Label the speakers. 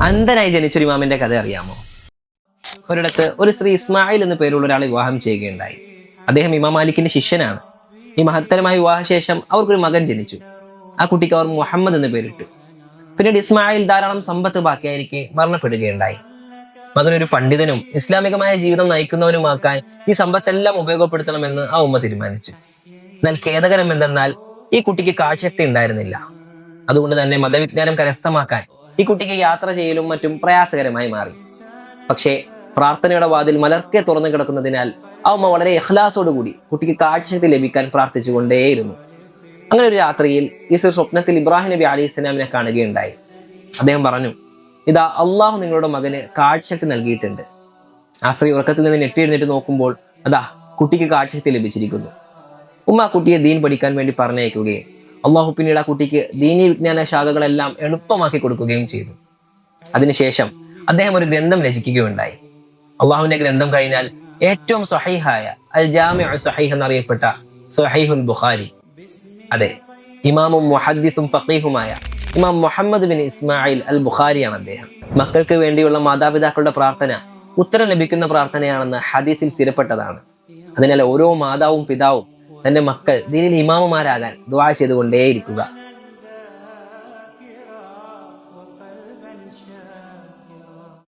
Speaker 1: അന്ധനായി ജനിച്ചൊരു ഇമാമിന്റെ കഥ അറിയാമോ? ഒരിടത്ത് ഒരു ശ്രീ ഇസ്മായിൽ എന്ന പേരുള്ള ഒരാളെ വിവാഹം ചെയ്യുകയുണ്ടായി. അദ്ദേഹം ഇമാം മാലിക്കിന്റെ ശിഷ്യനാണ്. ഈ മഹത്തരമായ വിവാഹശേഷം അവർക്കൊരു മകൻ ജനിച്ചു. ആ കുട്ടിക്ക് അവർ മുഹമ്മദ് എന്ന് പേരിട്ടു. പിന്നീട് ഇസ്മായിൽ ധാരാളം സമ്പത്ത് ബാക്കിയായിരിക്കെ മരണപ്പെടുകയുണ്ടായി. മകനൊരു പണ്ഡിതനും ഇസ്ലാമികമായ ജീവിതം നയിക്കുന്നവനുമാക്കാൻ ഈ സമ്പത്തെല്ലാം ഉപയോഗപ്പെടുത്തണമെന്ന് ആ ഉമ്മ തീരുമാനിച്ചു. എന്നാൽ ഖേദകരം എന്തെന്നാൽ ഈ കുട്ടിക്ക് കാഴ്ചശക്തി ഉണ്ടായിരുന്നില്ല. അതുകൊണ്ട് തന്നെ മതവിജ്ഞാനം കരസ്ഥമാക്കാൻ ഈ കുട്ടിക്ക് യാത്ര ചെയ്യലും മറ്റും പ്രയാസകരമായി മാറി. പക്ഷേ പ്രാർത്ഥനയുടെ വാതിൽ മലർക്കെ തുറന്നു കിടക്കുന്നതിനാൽ ആ ഉമ്മ വളരെ ഇഖ്ലാസോടുകൂടി കുട്ടിക്ക് കാഴ്ചശക്തി ലഭിക്കാൻ പ്രാർത്ഥിച്ചുകൊണ്ടേയിരുന്നു. അങ്ങനെ ഒരു രാത്രിയിൽ ഈസർ സ്വപ്നത്തിൽ ഇബ്രാഹിം നബി അലൈഹി സ്വലാമിനെ കാണുകയുണ്ടായി. അദ്ദേഹം പറഞ്ഞു, ഇതാ അള്ളാഹു നിങ്ങളുടെ മകന് കാഴ്ചശക്തി നൽകിയിട്ടുണ്ട്. ആ സ്ത്രീ ഉറക്കത്തിൽ നിന്ന് ഞെട്ടിയെഴുന്നേറ്റ് നോക്കുമ്പോൾ അതാ കുട്ടിക്ക് കാഴ്ചശക്തി ലഭിച്ചിരിക്കുന്നു. ഉമ്മ ആ കുട്ടിയെ ദീൻ പഠിക്കാൻ വേണ്ടി പറഞ്ഞയക്കുകയും അള്ളാഹു പിന്നീട് ആ കുട്ടിക്ക് ദീനീ വിജ്ഞാന ശാഖകളെല്ലാം എളുപ്പമാക്കി കൊടുക്കുകയും ചെയ്തു. അതിനുശേഷം അദ്ദേഹം ഒരു ഗ്രന്ഥം രചിക്കുകയുണ്ടായി. അള്ളാഹുവിന്റെ ഗ്രന്ഥം കഴിഞ്ഞാൽ ഏറ്റവും സ്വഹീഹായ അൽ ജാമിഉ സ്വഹീഹ് എന്നറിയപ്പെട്ട സ്വഹീഹുൽ ബുഖാരി. അതെ, ഇമാമും മുഹദ്ദിസും ഫഖീഹുമായ ഇമാം മുഹമ്മദ് ബിൻ ഇസ്മായിൽ അൽ ബുഖാരിയാണ് അദ്ദേഹം. മക്കൾക്ക് വേണ്ടിയുള്ള മാതാപിതാക്കളുടെ പ്രാർത്ഥന ഉത്തരം ലഭിക്കുന്ന പ്രാർത്ഥനയാണെന്ന് ഹദീസിൽ സ്ഥിരപ്പെട്ടതാണ്. അതിനാൽ ഓരോ മാതാവും പിതാവും തന്റെ മക്കൾ ദീനിൽ ഇമാമുമാരാകാൻ ദുആ ചെയ്തുകൊണ്ടേയിരിക്കുക.